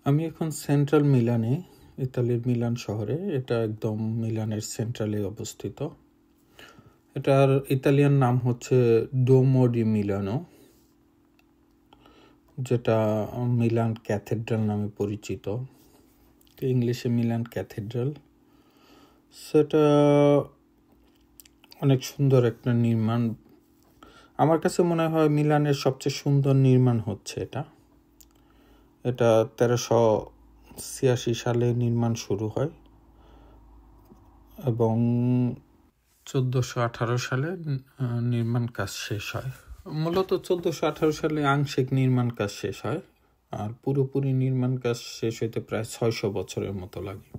আমি এখন সেন্ট্রাল মিলানে, ইতালির মিলান শহরে। এটা একদম মিলানের সেন্ট্রালে অবস্থিত। এটার ইতালিয়ান নাম হচ্ছে ডোমো ডি মিলানো, যেটা মিলান ক্যাথেড্রাল নামে পরিচিত। ইংলিশে মিলান ক্যাথেড্রাল। সেটা অনেক সুন্দর একটা নির্মাণ। আমার কাছে মনে হয় মিলানের সবচেয়ে সুন্দর নির্মাণ হচ্ছে এটা। এটা 1386 সালে নির্মাণ শুরু হয় এবং 1418 সালে নির্মাণ কাজ শেষ হয়। মূলত 1418 সালে আংশিক নির্মাণ কাজ শেষ হয়, আর পুরোপুরি নির্মাণ কাজ শেষ হইতে প্রায় 600 বছরের মতো লাগে।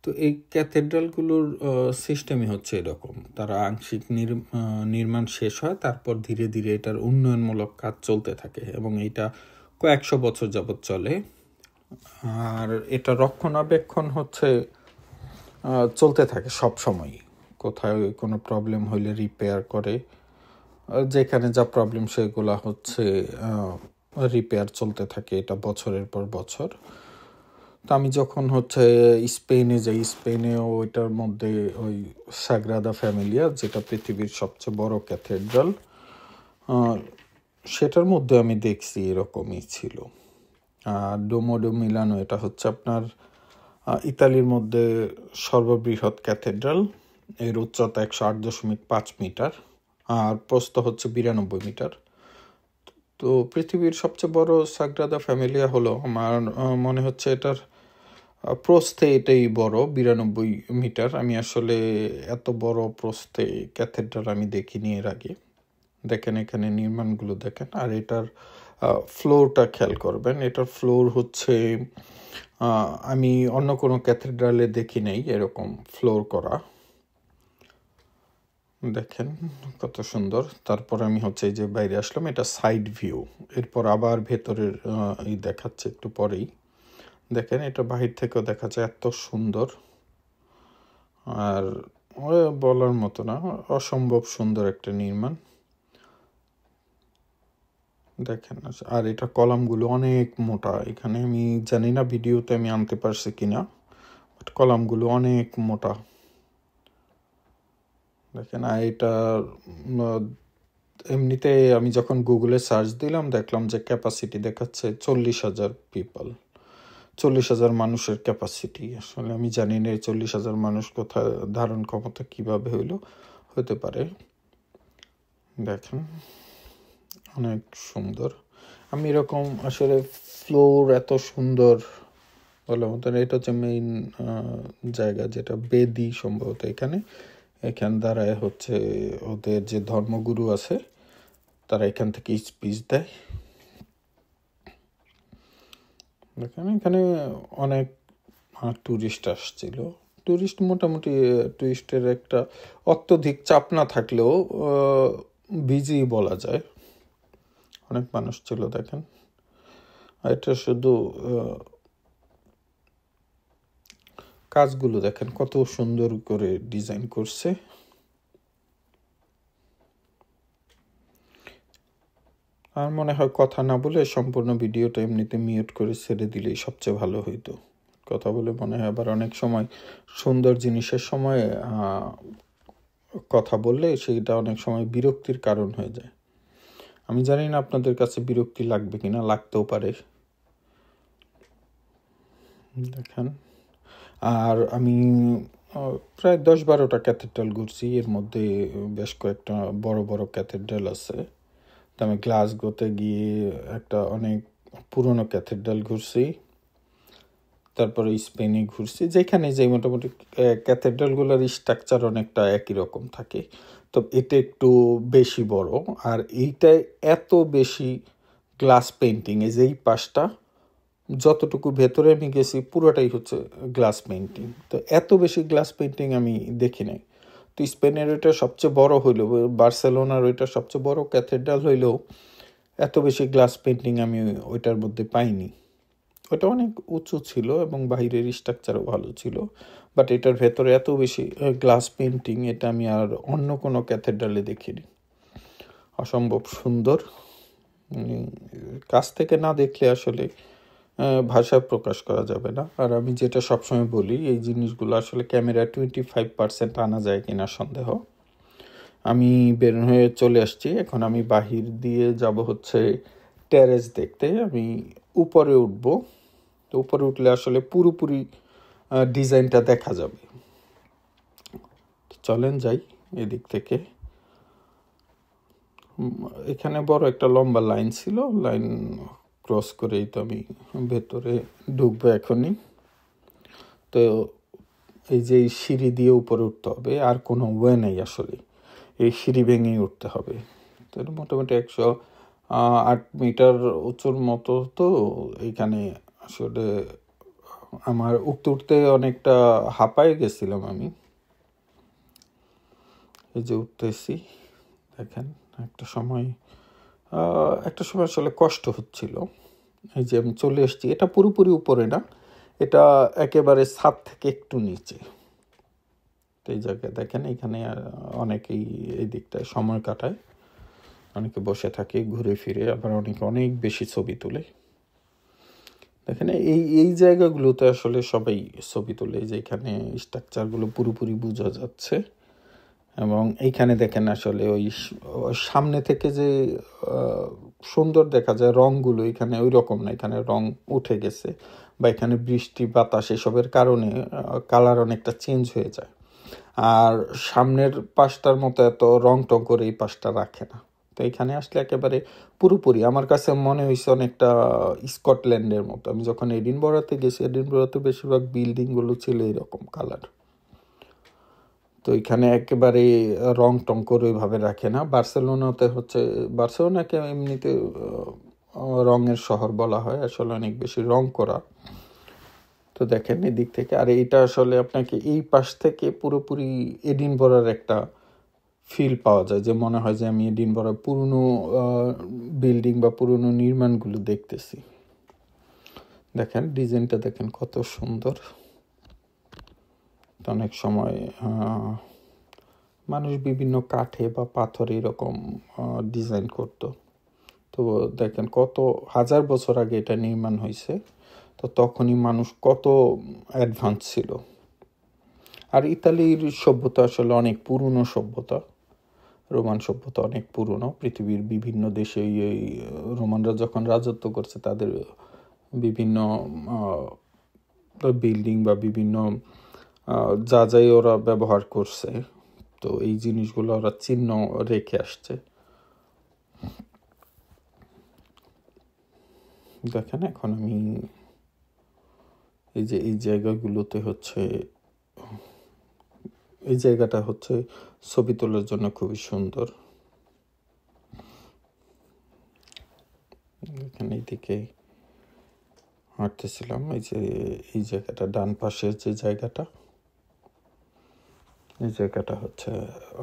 তো এই ক্যাথেড্রালগুলোর সিস্টেমই হচ্ছে এরকম, তারা আংশিক নির্মাণ শেষ হয়, তারপর ধীরে ধীরে এটার উন্নয়নমূলক কাজ চলতে থাকে এবং এটা কয়েকশো বছর যাবৎ চলে। আর এটা রক্ষণাবেক্ষণ হচ্ছে চলতে থাকে সব সময়। কোথায় কোনো প্রবলেম হইলে রিপেয়ার করে, যেখানে যা প্রবলেম সেগুলো হচ্ছে রিপেয়ার চলতে থাকে, এটা বছরের পর বছর। তো আমি যখন হচ্ছে স্পেনে যাই, স্পেনেও ওইটার মধ্যে ওই সাগ্রাদা ফ্যামিলিয়া, যেটা পৃথিবীর সবচেয়ে বড় ক্যাথেড্রাল, সেটার মধ্যে আমি দেখছি এরকমই ছিল। আর ডোমো ডি মিলানো, এটা হচ্ছে আপনার ইতালির মধ্যে সর্ববৃহৎ ক্যাথেড্রাল। এর উচ্চতা 108.5 মিটার আর প্রস্থ হচ্ছে 92 মিটার। তো পৃথিবীর সবচেয়ে বড় সাগ্রাদা ফ্যামিলিয়া হলো, আমার মনে হচ্ছে এটার প্রস্থে এটাই বড়, 92 মিটার। আমি আসলে এত বড় প্রস্থে ক্যাথেড্রাল আমি দেখিনি এর আগে। দেখেন এখানে নির্মাণগুলো দেখেন, আর এটার ফ্লোরটা খেয়াল করবেন। এটার ফ্লোর হচ্ছে আমি অন্য কোনো ক্যাথেড্রালে দেখি নাই এরকম ফ্লোর করা। দেখেন কত সুন্দর। তারপর আমি হচ্ছে এই যে বাইরে আসলাম, এটা সাইড ভিউ। এরপর আবার ভেতরের এই দেখাচ্ছে একটু পরেই। দেখেন এটা বাহির থেকেও দেখা যায়, এত সুন্দর। আর বলার মতো না, অসম্ভব সুন্দর একটা নির্মাণ। দেখেন, আর এটা কলামগুলো অনেক মোটা। এখানে আমি জানি না ভিডিওতে আমি আনতে পারছি কিনা, বাট কলামগুলো অনেক মোটা। দেখেন, আর এটা এমনিতে আমি যখন গুগলে সার্চ দিলাম, দেখলাম যে ক্যাপাসিটি দেখাচ্ছে 40,000 পিপল, 40,000 মানুষের ক্যাপাসিটি। আসলে আমি জানি না 40,000 মানুষ কোথায় ধারণ ক্ষমতা কিভাবে হতে পারে। দেখেন অনেক সুন্দর। আমি এরকম আসলে ফ্লোর এত সুন্দর বলে মতন। এটা হচ্ছে মেইন জায়গা, যেটা বেদি সম্ভবত। এখান দ্বারায় হচ্ছে ওদের যে ধর্মগুরু আছে তারা এখান থেকে স্পিচ দেয়। দেখেন এখানে অনেক টুরিস্ট আসছিল। টুরিস্ট মোটামুটি, টুরিস্টের একটা অত্যধিক চাপ না থাকলেও বিজি বলা যায়, অনেক মানুষ ছিল। দেখেন এটা শুধু কাজগুলো দেখেন কত সুন্দর করে ডিজাইন করছে। আর মনে হয় কথা না বলে সম্পূর্ণ ভিডিওটা এমনিতে মিউট করে ছেড়ে দিলেই সবচেয়ে ভালো হইতো। কথা বলে মনে হয় আবার অনেক সময় সুন্দর জিনিসের সময় কথা বললে সেইটা অনেক সময় বিরক্তির কারণ হয়ে যায়। আমি জানি না আপনাদের কাছে বিরক্তি লাগবে কিনা, লাগতেও পারে। দেখেন, আর আমি প্রায় 10-12টা ক্যাথেড্রাল ঘুরছি। এর মধ্যে বেশ কয়েকটা বড় বড় ক্যাথেড্রাল আছে। তো আমি গ্লাসগোতে গিয়ে একটা অনেক পুরনো ক্যাথেড্রাল ঘুরছি। তারপরে স্পেনে ঘুরছি, যেখানে যে মোটামুটি ক্যাথেড্রালগুলোর স্ট্রাকচার অনেকটা একই রকম থাকে। তো এটা একটু বেশি বড়, আর এইটায় এত বেশি গ্লাস পেন্টিং। এই যে এই পাশটা, যতটুকু ভেতরে আমি গেছি পুরোটাই হচ্ছে গ্লাস পেন্টিং। তো এত বেশি গ্লাস পেন্টিং আমি দেখি নাই। তো স্পেনের ওইটা সবচেয়ে বড় হইলেও, বার্সেলোনার ওইটা সবচেয়ে বড় ক্যাথেড্রাল হইলেও এত বেশি গ্লাস পেন্টিং আমি ওইটার মধ্যে পাইনি। ওটা অনেক উঁচু ছিল এবং বাইরের স্ট্রাকচারও ভালো ছিল, বাট এটার ভেতরে এত বেশি গ্লাস পেন্টিং এটা আমি আর অন্য কোনো ক্যাথেড্রালে দেখিনি। অসম্ভব সুন্দর। কাছ থেকে না দেখলে আসলে ভাষা প্রকাশ করা যাবে না। আর আমি যেটা সবসময় বলি, এই জিনিসগুলো আসলে ক্যামেরা 25% আনা যায় কিনা সন্দেহ। আমি বের হয়ে চলে আসছি, এখন আমি বাহির দিয়ে যাব হচ্ছে টেরেস দেখতে। আমি উপরে উঠব, তো উপরে উঠলে আসলে পুরোপুরি ডিজাইনটা দেখা যাবে। চলেন যাই এদিক থেকে। এখানে বড় একটা লম্বা লাইন ছিল, লাইন ক্রস করেই তো আমি ভেতরে ঢুকবো এখনই। তো এই যে এই সিঁড়ি দিয়ে উপরে উঠতে হবে, আর কোনো ওয়ে নেই আসলে, এই সিঁড়ি ভেঙেই উঠতে হবে। তো মোটামুটি 108 মিটার উঁচুর মতো। তো এইখানে আসলে আমার উঠতে উঠতে অনেকটা হাঁপায়ে গেছিলাম আমি। এই যে উঠতেছি, দেখেন একটা সময় আসলে কষ্ট হচ্ছিল। এই যে আমি চলে এসেছি, এটা পুরোপুরি উপরে না, এটা একেবারে ছাদ থেকে একটু নিচে। তো এই জায়গায় দেখেন, এখানে অনেকেই এই দিকটায় সময় কাটায়, অনেকে বসে থাকে ঘুরে ফিরে, আবার অনেকে অনেক বেশি ছবি তোলে। দেখেন এই জায়গাগুলোতে আসলে সবাই ছবি তোলে, যে এখানে স্ট্রাকচারগুলো পুরোপুরি বোঝা যাচ্ছে। এবং এইখানে দেখেন আসলে ওই সামনে থেকে যে সুন্দর দেখা যায় রঙগুলো, এখানে ওই রকম না, এখানে রং উঠে গেছে, বা এখানে বৃষ্টি বাতাস এসবের কারণে কালার অনেকটা চেঞ্জ হয়ে যায়। আর সামনের পাশটার মতো এত রং টং করে এই পাশটা রাখে না। তো এখানে আসলে একেবারে পুরোপুরি আমার কাছে মনে হয়েছে অনেকটা স্কটল্যান্ডের মতো। আমি যখন এডিনবরাতে গেছি, এডিনবরাতে বেশিরভাগ বিল্ডিংগুলো ছিল এরকম কালার। তো এখানে একেবারে রং টং করে ওইভাবে রাখে না। বার্সেলোনাতে হচ্ছে, বার্সেলোনাকে এমনিতে রঙের শহর বলা হয়, আসলে অনেক বেশি রং করা। তো দেখেন এদিক থেকে, আর এইটা আসলে আপনাকে এই পাশ থেকে পুরোপুরি এডিনবরার একটা ফিল পাওয়া যায়, যে মনে হয় যে আমি এডিনবরার পুরনো বিল্ডিং বা পুরনো নির্মাণগুলো দেখতেছি। দেখেন ডিজাইনটা দেখেন কত সুন্দর। অনেক সময় মানুষ বিভিন্ন কাঠে বা পাথরে এরকম ডিজাইন করত। তো দেখেন কত হাজার বছর আগে এটা নির্মাণ হয়েছে, তো তখনই মানুষ কত অ্যাডভান্স ছিল। আর ইতালির সভ্যতা আসলে অনেক পুরনো সভ্যতা, রোমান সভ্যতা অনেক পুরনো। পৃথিবীর বিভিন্ন দেশে এই রোমানরা যখন রাজত্ব করছে, তাদের বিভিন্ন বিল্ডিং বা বিভিন্ন যা যাই ওরা ব্যবহার করছে, তো এই জিনিসগুলো ওরা চিহ্ন রেখে আসছে। দেখেন এখন আমি এই যে এই জায়গাগুলোতে হচ্ছে, এই জায়গাটা হচ্ছে ছবি তোলার জন্য খুবই সুন্দর। এখানে এইদিকে হাঁটতেছিলাম, এই যে এই জায়গাটা ডান পাশের যে জায়গাটা, এই জায়গাটা হচ্ছে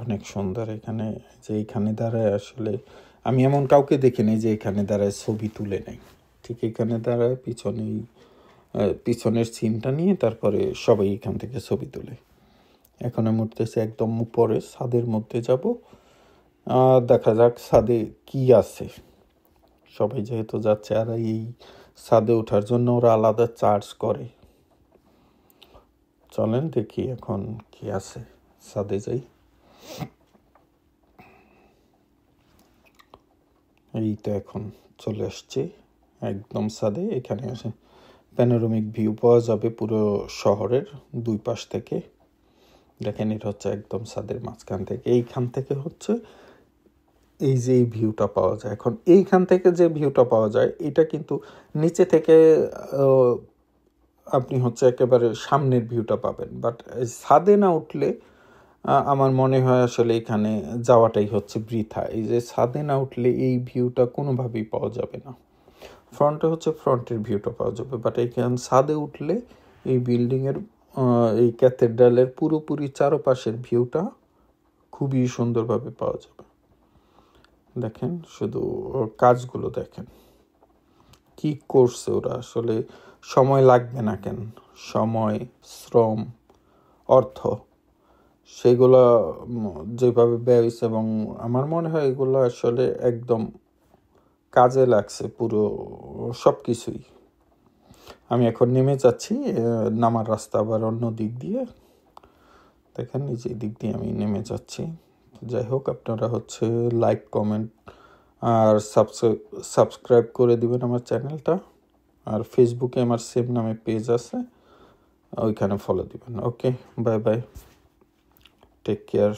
অনেক সুন্দর। এখানে যে এইখানে দাঁড়ায় আসলে আমি এমন কাউকে দেখিনি যে এখানে দাঁড়ায় ছবি তুলে নেই। ঠিক এখানে দাঁড়ায় পিছনের সিনটা নিয়ে তারপরে সবাই এখান থেকে ছবি তোলে। এখন আমি উঠতেছি একদম উপরে, ছাদের মধ্যে যাব, দেখা যাক ছাদে কি আছে। সবাই যেহেতু যাচ্ছে, আর এই ছাদে ওঠার জন্য ওরা আলাদা চার্জ করে। চলেন দেখি এখন কি আছে, ছাদে যাই। এই তো এখন চলে আসছে একদম ছাদে। এখানে আসে প্যানোরামিক ভিউ পাওয়া যাবে পুরো শহরের দুই পাশ থেকে। দেখেন এটা হচ্ছে একদম ছাদের মাঝখান থেকে, এইখান থেকে হচ্ছে এই যে এই ভিউটা পাওয়া যায়। এখন এইখান থেকে যে ভিউটা পাওয়া যায়, এটা কিন্তু নিচে থেকে আপনি হচ্ছে একেবারে সামনের ভিউটা পাবেন, বাট ছাদে না উঠলে আমার মনে হয় আসলে এখানে যাওয়াটাই হচ্ছে বৃথা। এই যে ছাদে না উঠলে এই ভিউটা কোনোভাবেই পাওয়া যাবে না। ফ্রন্টে হচ্ছে ফ্রন্টের ভিউটা পাওয়া যাবে, বাট এইখানে ছাদে উঠলে এই বিল্ডিংয়ের এই ক্যাথেড্রালের পুরোপুরি চারপাশের ভিউটা খুবই সুন্দরভাবে পাওয়া যাবে। দেখেন শুধু কাজগুলো দেখেন কি করছে ওরা। আসলে সময় লাগবে না কেন, সময়, শ্রম, অর্থ, সেগুলো যেভাবে ব্যয় হয়েছে, এবং আমার মনে হয় এগুলো আসলে একদম কাজে লাগছে পুরো সব কিছুই। আমি এখন নেমে যাচ্ছি, নামার রাস্তা আবার অন্য দিক দিয়ে, দেখেন এই যে দিক দিয়ে আমি নেমে যাচ্ছি। যাই হোক, আপনারা হচ্ছে লাইক, কমেন্ট আর সাবস্ক্রাইব করে দিবেন আমার চ্যানেলটা। আর ফেসবুকে আমার সেম নামে পেজ আছে, ওইখানে ফলো দিবেন। ওকে, বাই বাই, টেক কেয়ার।